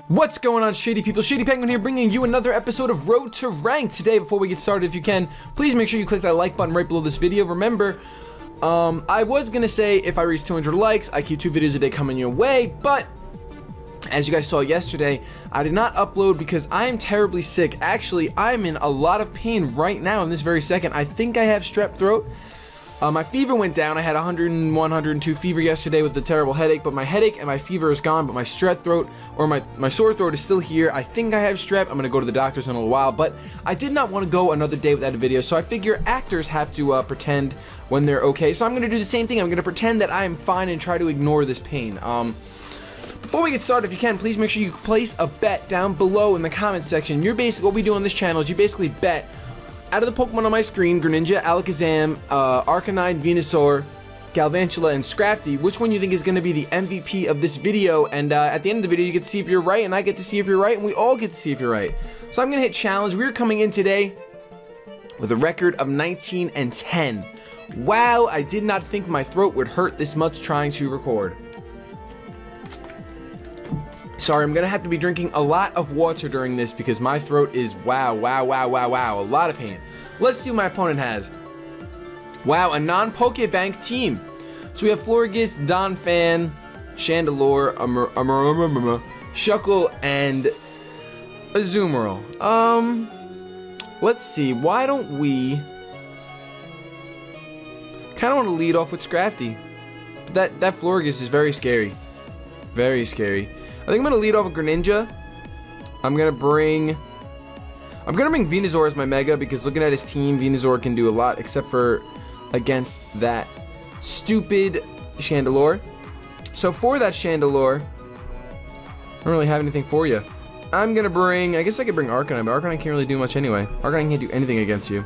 What's going on, Shady people? ShadyPenguinn here, bringing you another episode of Road to Rank. Today, before we get started, if you can, please make sure you click that like button right below this video. Remember, I was gonna say if I reach 200 likes, I keep 2 videos a day coming your way, but as you guys saw yesterday, I did not upload because I am terribly sick. Actually, I'm in a lot of pain right now in this very second. I think I have strep throat. My fever went down. I had 101, 102 fever yesterday with the terrible headache, but my headache and my fever is gone, but my strep throat, or my sore throat is still here. I think I have strep. I'm going to go to the doctors in a little while, but I did not want to go another day without a video, so I figure actors have to pretend when they're okay, so I'm going to do the same thing. I'm going to pretend that I am fine and try to ignore this pain. Before we get started, if you can, please make sure you place a bet down below in the comment section. What we do on this channel is you basically bet out of the Pokemon on my screen, Greninja, Alakazam, Arcanine, Venusaur, Galvantula, and Scrafty, which one you think is going to be the MVP of this video, and at the end of the video, you get to see if you're right, and I get to see if you're right, and we all get to see if you're right. So I'm going to hit challenge. We're coming in today with a record of 19 and 10. Wow, I did not think my throat would hurt this much trying to record. Sorry, I'm gonna have to be drinking a lot of water during this because my throat is wow, a lot of pain. Let's see what my opponent has. Wow, a non-PokeBank team. So we have Florges, Donphan, Chandelure, Shuckle, and Azumarill. Let's see, why don't we kinda wanna lead off with Scrafty. That Florges is very scary. Very scary. I think I'm gonna lead off with Greninja. I'm gonna bring Venusaur as my Mega because looking at his team, Venusaur can do a lot except for against that stupid Chandelure. So for that Chandelure, I don't really have anything for you. I'm gonna bring, I guess I could bring Arcanine, but Arcanine can't really do much anyway. Arcanine can't do anything against you.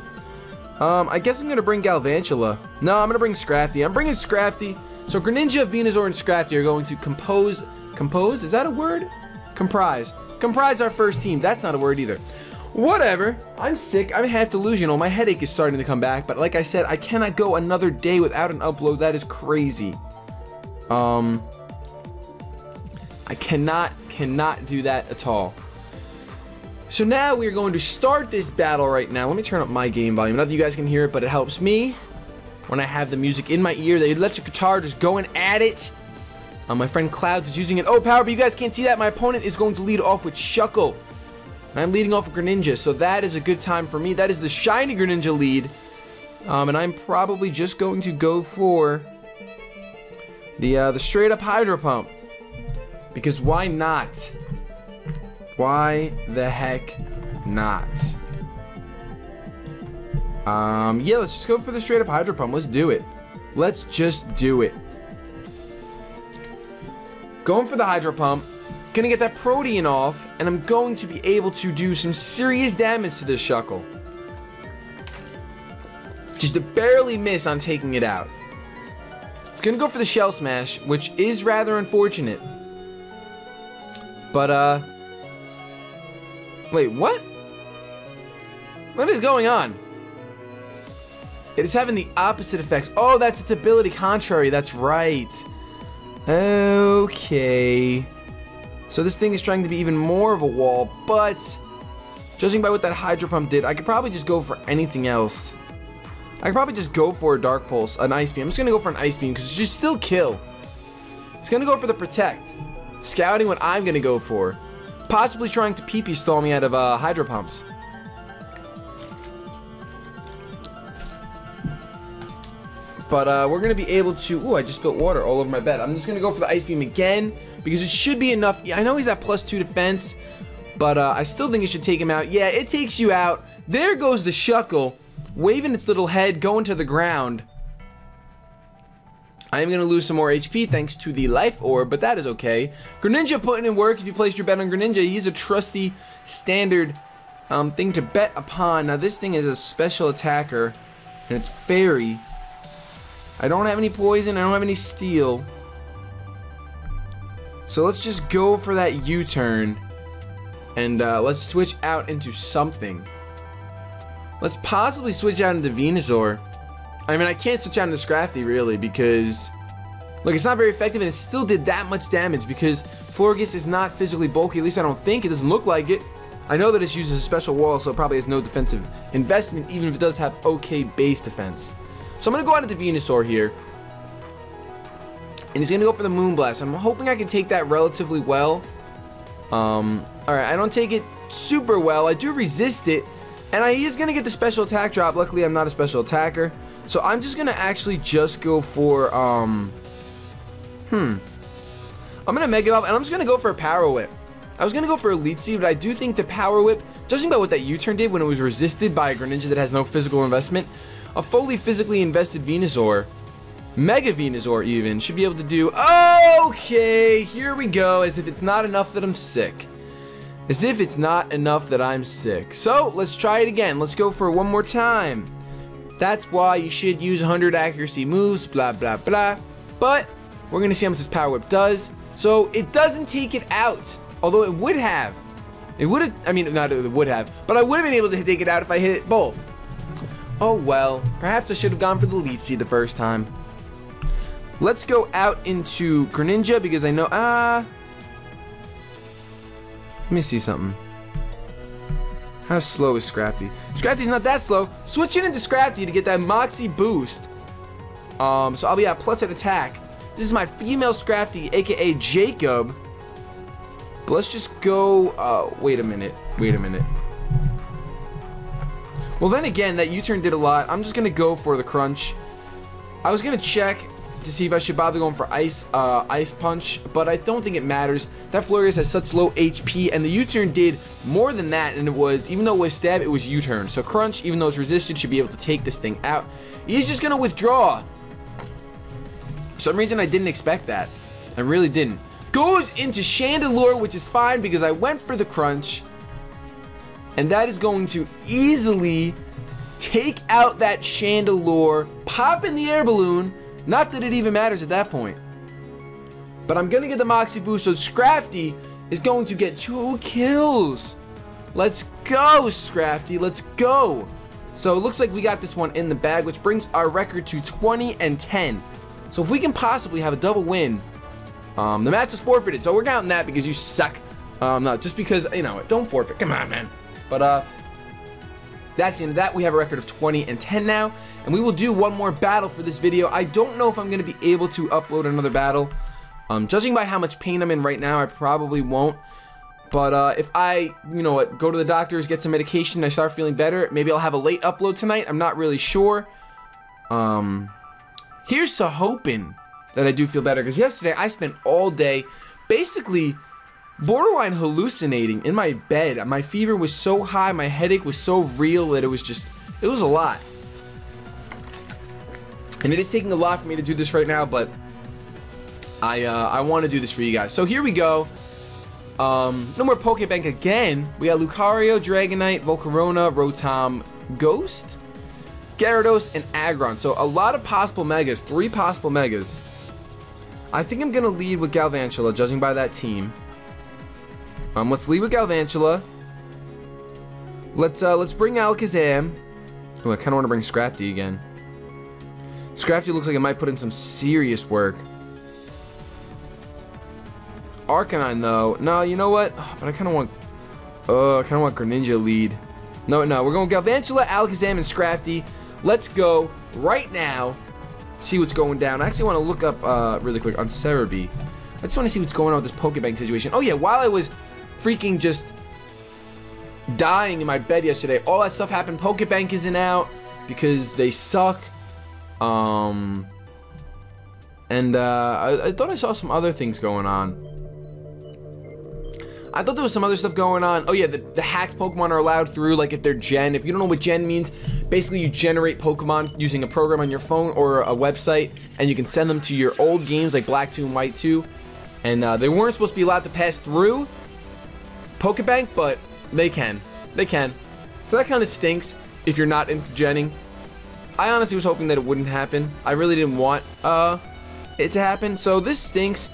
I guess I'm gonna bring Galvantula. No, I'm gonna bring Scrafty. I'm bringing Scrafty. So Greninja, Venusaur, and Scrafty are going to compose, is that a word? Comprise our first team. That's not a word either. Whatever. I'm sick. I'm half delusional. My headache is starting to come back, but like I said, I cannot go another day without an upload. That is crazy. I cannot do that at all. So now we are going to start this battle right now. Let me turn up my game volume. Not that you guys can hear it, but it helps me when I have the music in my ear. The electric guitar just going at it. My friend Clouds is using an O power, but you guys can't see that. My opponent is going to lead off with Shuckle. And I'm leading off with Greninja, so that is a good time for me. That is the shiny Greninja lead. And I'm probably just going to go for the straight up Hydro Pump. Because why not? Why the heck not? Yeah, let's just go for the straight up Hydro Pump. Let's do it. Let's just do it. Going for the Hydro Pump, gonna get that Protean off, and I'm going to be able to do some serious damage to this Shuckle. Just to barely miss on taking it out. It's gonna go for the Shell Smash, which is rather unfortunate. But, wait, what? What is going on? It is having the opposite effects. Oh, that's its ability contrary, that's right. Okay, so this thing is trying to be even more of a wall, but judging by what that Hydro Pump did, I could probably just go for anything else. I could probably just go for a Dark Pulse, an Ice Beam. I'm just gonna go for an Ice Beam because it should still kill. It's gonna go for the Protect, scouting what I'm gonna go for, possibly trying to PP stall me out of Hydro Pumps. But we're going to be able to... Ooh, I just spilled water all over my bed. I'm just going to go for the Ice Beam again because it should be enough. Yeah, I know he's at +2 defense, but I still think it should take him out. Yeah, it takes you out. There goes the Shuckle, waving its little head, going to the ground. I am going to lose some more HP thanks to the Life Orb, but that is okay. Greninja putting in work. If you placed your bet on Greninja, he's a trusty standard thing to bet upon. Now, this thing is a special attacker, and it's Fairy. I don't have any poison, I don't have any steel. So let's just go for that U-turn. And let's switch out into something. Let's possibly switch out into Venusaur. I mean, I can't switch out into Scrafty, really, because Look, it's not very effective, and it still did that much damage because Florges is not physically bulky. At least I don't think. It doesn't look like it. I know that it's used as a special wall, so it probably has no defensive investment, even if it does have okay base defense. So I'm going to go out into Venusaur here. And he's going to go for the Moonblast. I'm hoping I can take that relatively well. Alright, I don't take it super well. I do resist it. And he is going to get the special attack drop. Luckily, I'm not a special attacker. So I'm just going to actually just go for, I'm going to Mega Evolve, and I'm just going to go for a Power Whip. I was going to go for a Leech Seed, but I do think the Power Whip, judging by what that U-turn did when it was resisted by a Greninja that has no physical investment, a fully physically invested Venusaur, Mega Venusaur even, should be able to do... Okay, here we go, as if it's not enough that I'm sick. As if it's not enough that I'm sick. So, let's try it again. Let's go for it one more time. That's why you should use 100 accuracy moves, blah, blah, blah. But, we're going to see how much this Power Whip does. So, it doesn't take it out. Although it would have. It would have, I mean, not it would have. But I would have been able to take it out if I hit it both. Oh well. Perhaps I should have gone for the Leech Seed the first time. Let's go out into Greninja because I know, let me see something. How slow is Scrafty? Scrafty's not that slow. Switch it into Scrafty to get that Moxie boost. So I'll be at plus at attack. This is my female Scrafty, aka Jacob. But let's just go, wait a minute. Well then again, that U-turn did a lot. I'm just gonna go for the Crunch. I was gonna check to see if I should bother going for Ice Punch, but I don't think it matters. That Florges has such low HP, and the U-turn did more than that, and it was, even though it was stab, it was U-turn. So Crunch, even though it's resisted, should be able to take this thing out. He's just gonna withdraw. For some reason I didn't expect that. I really didn't. Goes into Chandelure, which is fine because I went for the Crunch. And that is going to easily take out that Chandelure, pop in the air balloon. Not that it even matters at that point. But I'm going to get the Moxie boost, so Scrafty is going to get 2 kills. Let's go, Scrafty. Let's go. So it looks like we got this one in the bag, which brings our record to 20-10. So if we can possibly have a double win, the match was forfeited. So we're counting that because you suck. No, just because, you know, don't forfeit. Come on, man. But that's the end of that. We have a record of 20-10 now, and we will do one more battle for this video. I don't know if I'm going to be able to upload another battle. Judging by how much pain I'm in right now, I probably won't. But if I, you know what, go to the doctors, get some medication, and I start feeling better, maybe I'll have a late upload tonight. I'm not really sure. Here's to hoping that I do feel better, because yesterday I spent all day basically borderline hallucinating in my bed. My fever was so high, my headache was so real that it was just, it was a lot. And it is taking a lot for me to do this right now, but I want to do this for you guys. So here we go. No more PokeBank again. We got Lucario, Dragonite, Volcarona, Rotom, Ghost, Gyarados, and Aggron. So a lot of possible Megas. 3 possible Megas. I think I'm going to lead with Galvantula, judging by that team. Let's lead with Galvantula. Let's bring Alakazam. Oh, I kind of want to bring Scrafty again. Scrafty looks like it might put in some serious work. Arcanine though. No, you know what? Oh, but I kind of want Greninja lead. No, we're going Galvantula, Alakazam, and Scrafty. Let's go right now. See what's going down. I actually want to look up really quick on Cerebi. I just want to see what's going on with this PokeBank situation. Oh yeah, while I was freaking just dying in my bed yesterday, all that stuff happened. PokeBank isn't out because they suck. I thought I saw some other things going on. I thought there was some other stuff going on. Oh yeah, the hacked Pokemon are allowed through, like if they're Gen. If you don't know what Gen means, basically you generate Pokemon using a program on your phone or a website, and you can send them to your old games like Black 2 and White 2. And they weren't supposed to be allowed to pass through PokeBank, but they can. They can. So that kind of stinks if you're not into Genning. I honestly was hoping that it wouldn't happen. I really didn't want it to happen. So this stinks.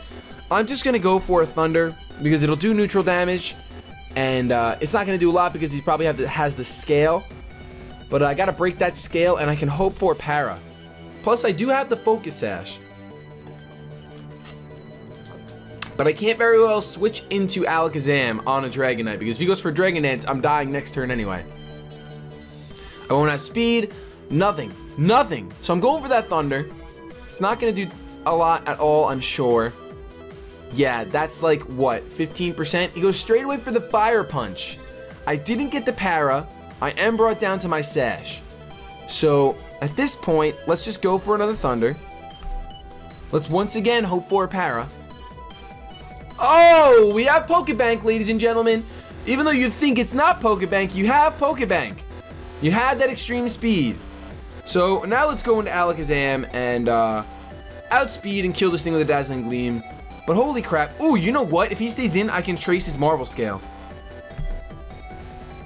I'm just going to go for a Thunder because it'll do neutral damage. And it's not going to do a lot because he probably has the scale. But I got to break that scale and I can hope for Para. Plus I do have the Focus Sash. But I can't very well switch into Alakazam on a Dragonite, because if he goes for Dragon Dance, I'm dying next turn anyway. I won't have speed, nothing. So I'm going for that Thunder. It's not going to do a lot at all, I'm sure. Yeah, that's like, what, 15%? He goes straight away for the Fire Punch. I didn't get the Para. I am brought down to my Sash. So, at this point, let's just go for another Thunder. Let's once again hope for a Para. Oh, we have PokeBank, ladies and gentlemen. Even though you think it's not PokeBank, you have PokeBank. You had that extreme speed. So, now let's go into Alakazam and outspeed and kill this thing with a Dazzling Gleam. But holy crap. Ooh, you know what? If he stays in, I can trace his Marvel Scale.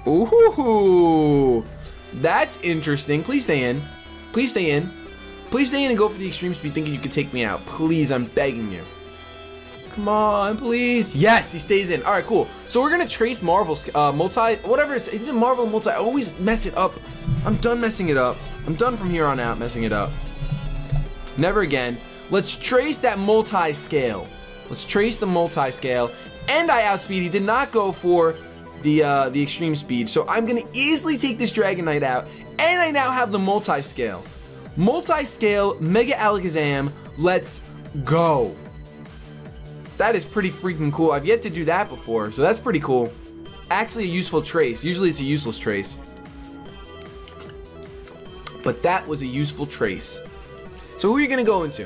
Ooh, that's interesting. Please stay in. Please stay in. Please stay in and go for the extreme speed thinking you can take me out. Please, I'm begging you. Come on, please. Yes, he stays in. All right, cool. So we're going to trace Marvel, whatever it's Marvel multi. I always mess it up. I'm done messing it up. I'm done from here on out messing it up. Never again. Let's trace that multi-scale. Let's trace the multi-scale. And I outspeed. He did not go for the extreme speed. So I'm going to easily take this Dragonite out. And I now have the multi-scale. Multi-scale Mega Alakazam. Let's go. That is pretty freaking cool. I've yet to do that before, so that's pretty cool. Actually a useful trace. Usually it's a useless trace. But that was a useful trace. So who are you going to go into?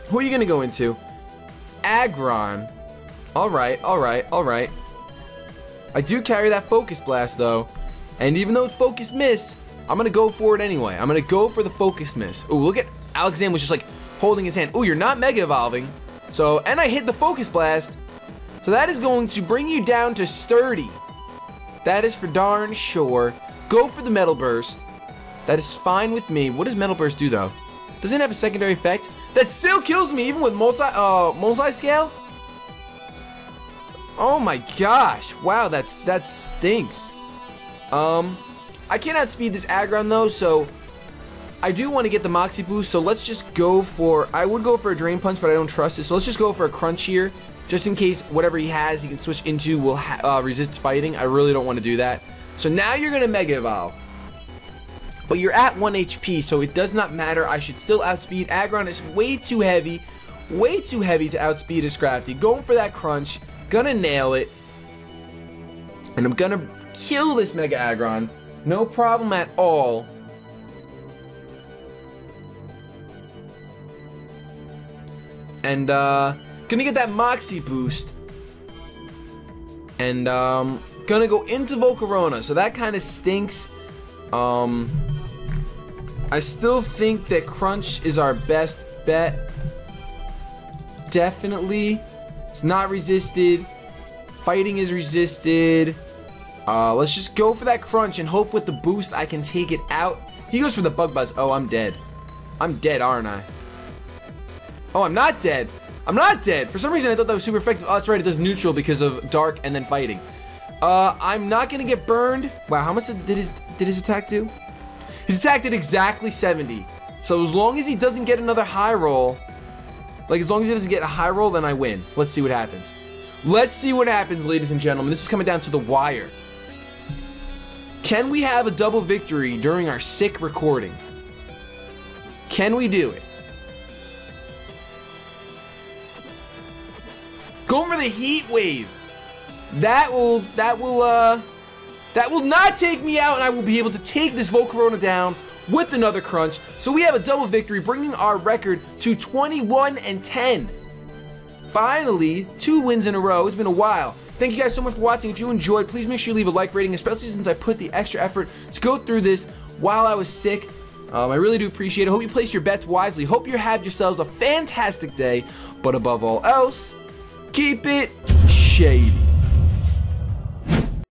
Who are you going to go into? Aggron. Alright. I do carry that Focus Blast, though. And even though it's Focus Miss, I'm going to go for it anyway. I'm going to go for the Focus Miss. Ooh, look at Alakazam was just like holding his hand. Ooh, you're not Mega Evolving. So, and I hit the Focus Blast. So that is going to bring you down to Sturdy. That is for darn sure. Go for the Metal Burst. That is fine with me. What does Metal Burst do, though? Doesn't it have a secondary effect? That still kills me, even with multi-scale? Oh my gosh. Wow, that stinks. I can't outspeed this Aggron, though, so I do want to get the Moxie boost, so let's just go for... I would go for a Drain Punch, but I don't trust it, so let's just go for a Crunch here. Just in case whatever he has, he can switch into will resist fighting. I really don't want to do that. So now you're going to Mega Evolve. But you're at 1 HP, so it does not matter. I should still outspeed. Aggron is way too heavy to outspeed a Scrafty. Going for that Crunch. Gonna nail it. And I'm gonna kill this Mega Aggron. No problem at all. And gonna get that Moxie boost. And gonna go into Volcarona. So that kind of stinks. I still think that Crunch is our best bet. Definitely. It's not resisted. Fighting is resisted. Let's just go for that Crunch and hope with the boost I can take it out. He goes for the Bug Buzz. Oh, I'm dead. I'm dead, aren't I? Oh, I'm not dead. I'm not dead. For some reason, I thought that was super effective. Oh, that's right. It does neutral because of Dark and then Fighting. I'm not going to get burned. Wow, how much did his attack do? His attack did exactly 70. So as long as he doesn't get another high roll, like as long as he doesn't get a high roll, then I win. Let's see what happens. Let's see what happens, ladies and gentlemen. This is coming down to the wire. Can we have a double victory during our sick recording? Can we do it? Going for the Heat Wave. That will not take me out, and I will be able to take this Volcarona down with another Crunch. So we have a double victory, bringing our record to 21-10. Finally, 2 wins in a row. It's been a while. Thank you guys so much for watching. If you enjoyed, please make sure you leave a like rating, especially since I put the extra effort to go through this while I was sick. I really do appreciate it. Hope you place your bets wisely. Hope you have yourselves a fantastic day. But above all else, keep it shady.